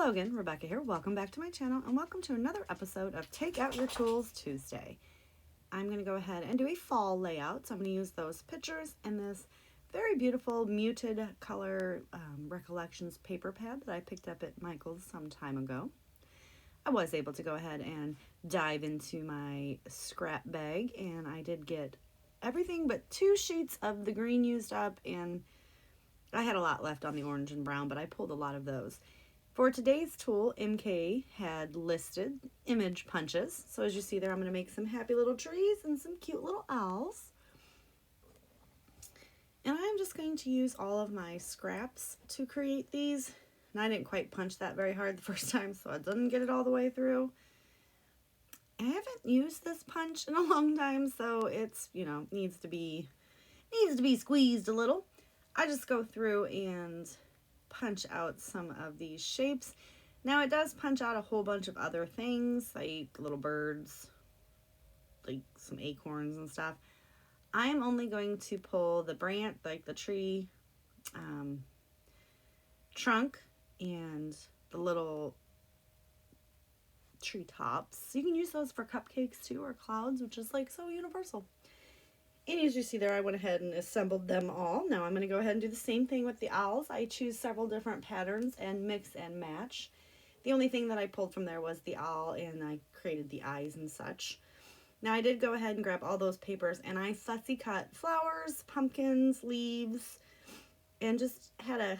Hello again, Rebecca here. Welcome back to my channel and welcome to another episode of Take Out Your Tools Tuesday. I'm going to go ahead and do a fall layout. So I'm going to use those pictures and this very beautiful muted color Recollections paper pad that I picked up at Michael's some time ago. I was able to go ahead and dive into my scrap bag and I did get everything but 2 sheets of the green used up, and I had a lot left on the orange and brown, but I pulled a lot of those. For today's tool, MK had listed image punches. So as you see there, I'm going to make some happy little trees and some cute little owls. And I'm just going to use all of my scraps to create these. And I didn't quite punch that very hard the first time, so I didn't get it all the way through. I haven't used this punch in a long time, so it's, needs to be squeezed a little. I just go through and punch out some of these shapes. Now it does punch out a whole bunch of other things, like little birds, like some acorns and stuff. I'm only going to pull the branch, like the tree trunk, and the little tree tops. You can use those for cupcakes too, or clouds, which is like so universal. And as you see there, I went ahead and assembled them all. Now I'm going to go ahead and do the same thing with the owls. I choose several different patterns and mix and match. The only thing that I pulled from there was the owl, and I created the eyes and such. Now I did go ahead and grab all those papers, and I fussy cut flowers, pumpkins, leaves, and just had a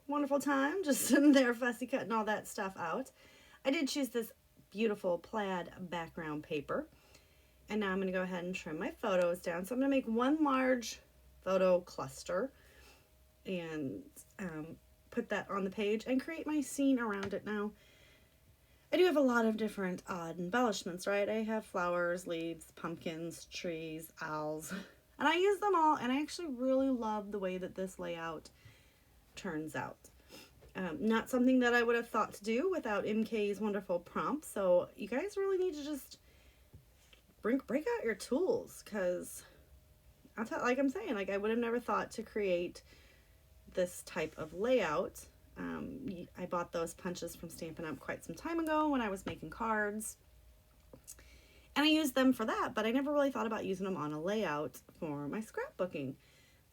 wonderful time just sitting there fussy cutting all that stuff out. I did choose this beautiful plaid background paper. And now I'm going to go ahead and trim my photos down. So I'm going to make one large photo cluster and put that on the page and create my scene around it. Now, I do have a lot of different odd embellishments, right? I have flowers, leaves, pumpkins, trees, owls, and I use them all. And I actually really love the way that this layout turns out. Not something that I would have thought to do without MK's wonderful prompts. So you guys really need to just break out your tools, because like I'm saying, I would have never thought to create this type of layout. I bought those punches from Stampin' Up! Quite some time ago when I was making cards, and I used them for that, but I never really thought about using them on a layout for my scrapbooking.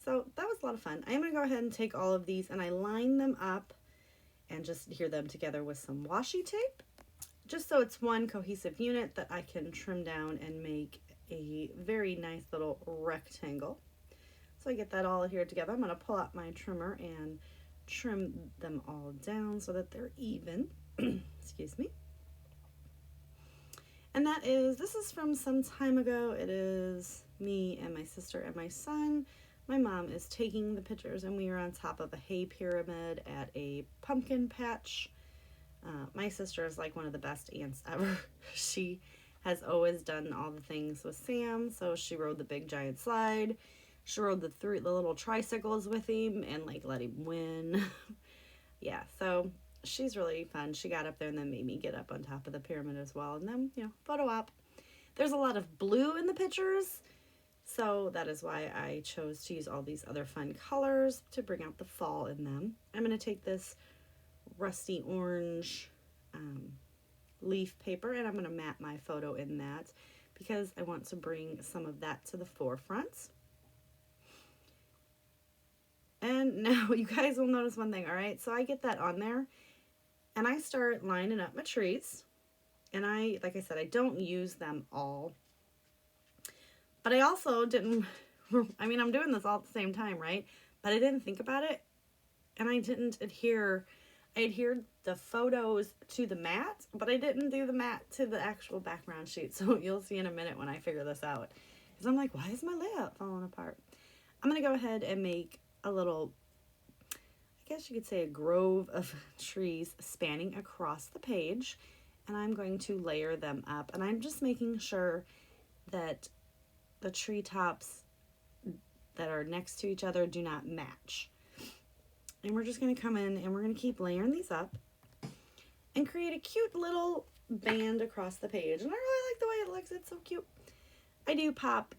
So that was a lot of fun. I'm going to go ahead and take all of these and I line them up and just adhere them together with some washi tape, just so it's one cohesive unit that I can trim down and make a very nice little rectangle. So I get that all adhered together. I'm going to pull out my trimmer and trim them all down so that they're even. Excuse me. And this is from some time ago. It is me and my sister and my son. My mom is taking the pictures, and we are on top of a hay pyramid at a pumpkin patch. My sister is like one of the best aunts ever. She has always done all the things with Sam. So she rode the big giant slide. She rode the little tricycles with him and let him win. Yeah, so she's really fun. She got up there and then made me get up on top of the pyramid as well. And then, photo op. There's a lot of blue in the pictures. So that is why I chose to use all these other fun colors to bring out the fall in them. I'm going to take this rusty orange leaf paper, and I'm going to map my photo in that because I want to bring some of that to the forefront. And now you guys will notice one thing, all right? So I get that on there and I start lining up my trees, and like I said, I don't use them all, but I also didn't, I'm doing this all at the same time, right? But I didn't think about it, and I didn't adhere. I adhered the photos to the mat, but I didn't do the mat to the actual background sheet. So you'll see in a minute when I figure this out. Because I'm like, why is my layout falling apart? I'm going to go ahead and make a little, I guess you could say a grove of trees spanning across the page. And I'm going to layer them up. And I'm just making sure that the treetops that are next to each other do not match. And we're just going to come in and we're going to keep layering these up and create a cute little band across the page. And I really like the way it looks. It's so cute. I do pop.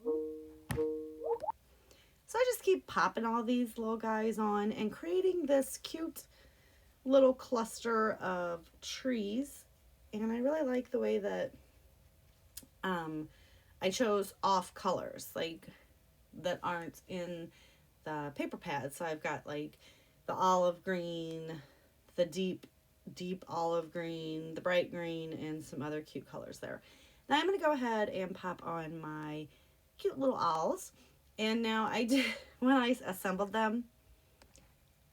So I just keep popping all these little guys on and creating this cute little cluster of trees. And I really like the way that I chose off colors, like that aren't in the paper pad. So I've got like the olive green, the deep olive green, the bright green, and some other cute colors there. Now I'm going to go ahead and pop on my cute little owls. And now I did, when I assembled them,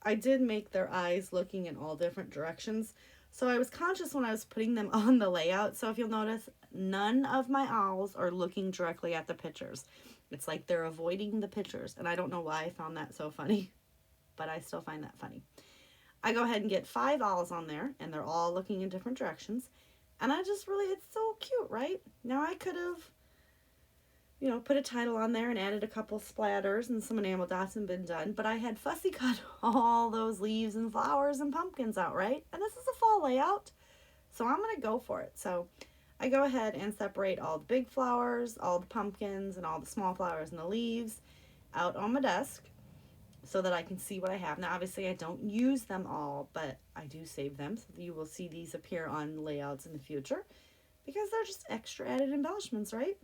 I did make their eyes looking in all different directions. So I was conscious when I was putting them on the layout. So if you'll notice, none of my owls are looking directly at the pictures. It's like they're avoiding the pictures. And I don't know why I found that so funny, but I still find that funny. I go ahead and get 5 owls on there, and they're all looking in different directions. And I just really, it's so cute, right? Now I could have, you know, put a title on there and added a couple splatters and some enamel dots and been done. But I had fussy cut all those leaves and flowers and pumpkins out, right? And this is a fall layout, so I'm going to go for it. So I go ahead and separate all the big flowers, all the pumpkins, and all the small flowers and the leaves out on my desk so that I can see what I have. Now, obviously, I don't use them all, but I do save them. So you will see these appear on layouts in the future because they're just extra added embellishments, right?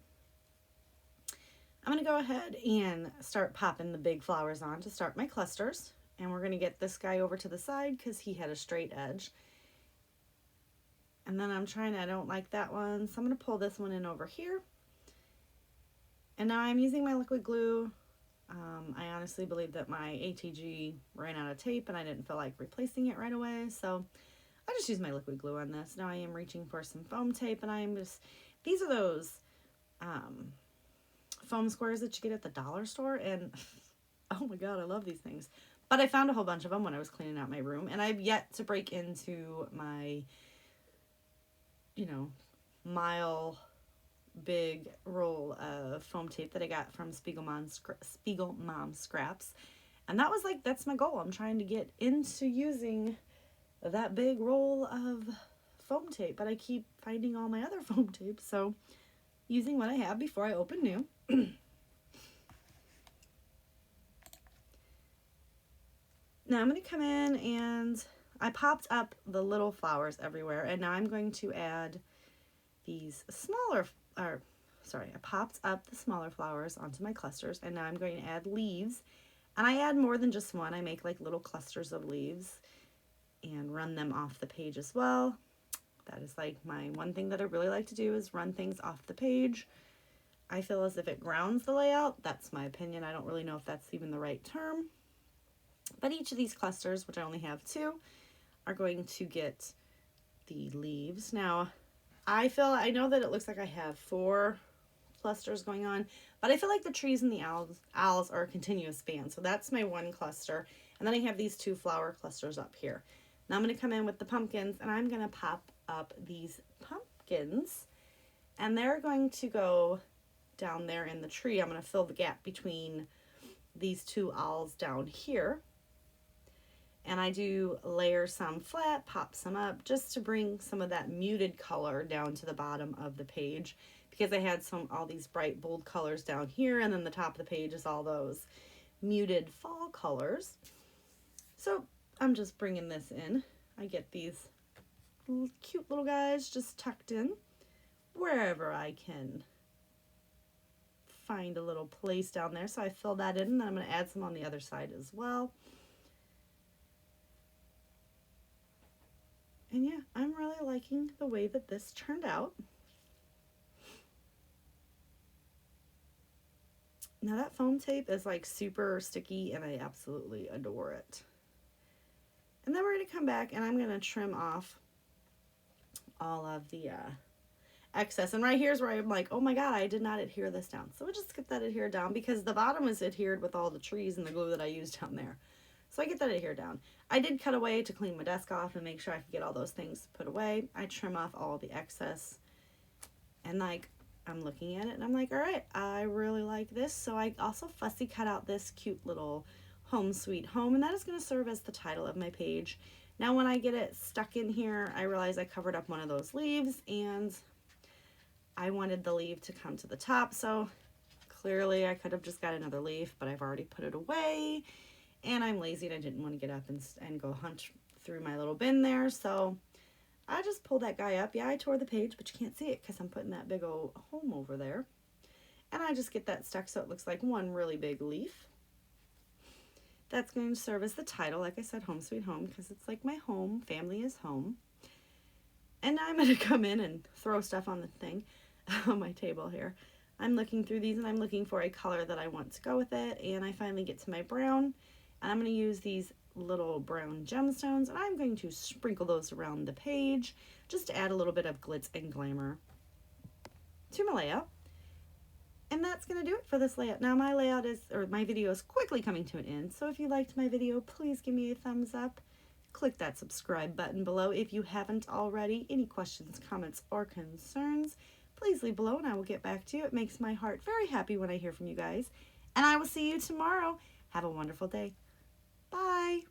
I'm going to go ahead and start popping the big flowers on to start my clusters. And we're going to get this guy over to the side because he had a straight edge. And then I don't like that one, so I'm going to pull this one in over here. And now I'm using my liquid glue. I honestly believe that my ATG ran out of tape and I didn't feel like replacing it right away, so I just used my liquid glue on this. Now I am reaching for some foam tape, and these are those foam squares that you get at the dollar store, and oh my god, I love these things. But I found a whole bunch of them when I was cleaning out my room, and I've yet to break into my, you know, mile big roll of foam tape that I got from Spiegel Mom Scraps. And that's my goal. I'm trying to get into using that big roll of foam tape, but I keep finding all my other foam tape, so using what I have before I open new. Now I'm going to come in, and I popped up the little flowers everywhere, and now I'm going to add these I popped up the smaller flowers onto my clusters, and now I'm going to add leaves. And I add more than just one. I make like little clusters of leaves and run them off the page as well. That is like my one thing that I really like to do, is run things off the page. I feel as if it grounds the layout. That's my opinion. I don't really know if that's even the right term. But each of these clusters, which I only have 2, are going to get the leaves. Now, I know that it looks like I have 4 clusters going on, but I feel like the trees and the owls are a continuous span. So that's my 1 cluster. And then I have these 2 flower clusters up here. Now I'm going to come in with the pumpkins, and I'm going to pop up these pumpkins, and they're going to go down there in the tree. I'm going to fill the gap between these 2 owls down here. And I do layer some flat, pop some up, just to bring some of that muted color down to the bottom of the page, because I had all these bright, bold colors down here, and then the top of the page is all those muted fall colors. So I'm just bringing this in. I get these cute little guys just tucked in wherever I can find a little place down there. So I fill that in, and then I'm going to add some on the other side as well. And yeah, I'm really liking the way that this turned out. Now that foam tape is like super sticky, and I absolutely adore it. And then we're going to come back, and I'm going to trim off all of the excess. And right here's where I'm like, oh my god, I did not adhere this down. So we'll just get that adhered down, because the bottom is adhered with all the trees and the glue that I used down there. So I get that adhered down. I did cut away to clean my desk off and make sure I could get all those things put away. I trim off all the excess, and like, I'm looking at it and I'm like, all right, I really like this. So I also fussy cut out this cute little Home Sweet Home, and that is going to serve as the title of my page. Now when I get it stuck in here, I realize I covered up one of those leaves, and I wanted the leaf to come to the top. So clearly I could have just got another leaf, but I've already put it away. And I'm lazy and I didn't want to get up and go hunt through my little bin there. So I just pulled that guy up. Yeah, I tore the page, but you can't see it because I'm putting that big old home over there. And I just get that stuck so it looks like one really big leaf. That's going to serve as the title, like I said, Home Sweet Home, because it's like my home, family is home. And now I'm going to come in and throw stuff on the thing, on my table here. I'm looking through these and I'm looking for a color that I want to go with it. And I finally get to my brown. And I'm going to use these little brown gemstones. And I'm going to sprinkle those around the page just to add a little bit of glitz and glamour to my layout. And that's going to do it for this layout. Now my layout is, or my video is quickly coming to an end. So if you liked my video, please give me a thumbs up. Click that subscribe button below if you haven't already. Any questions, comments, or concerns, please leave below and I will get back to you. It makes my heart very happy when I hear from you guys. And I will see you tomorrow. Have a wonderful day. Bye.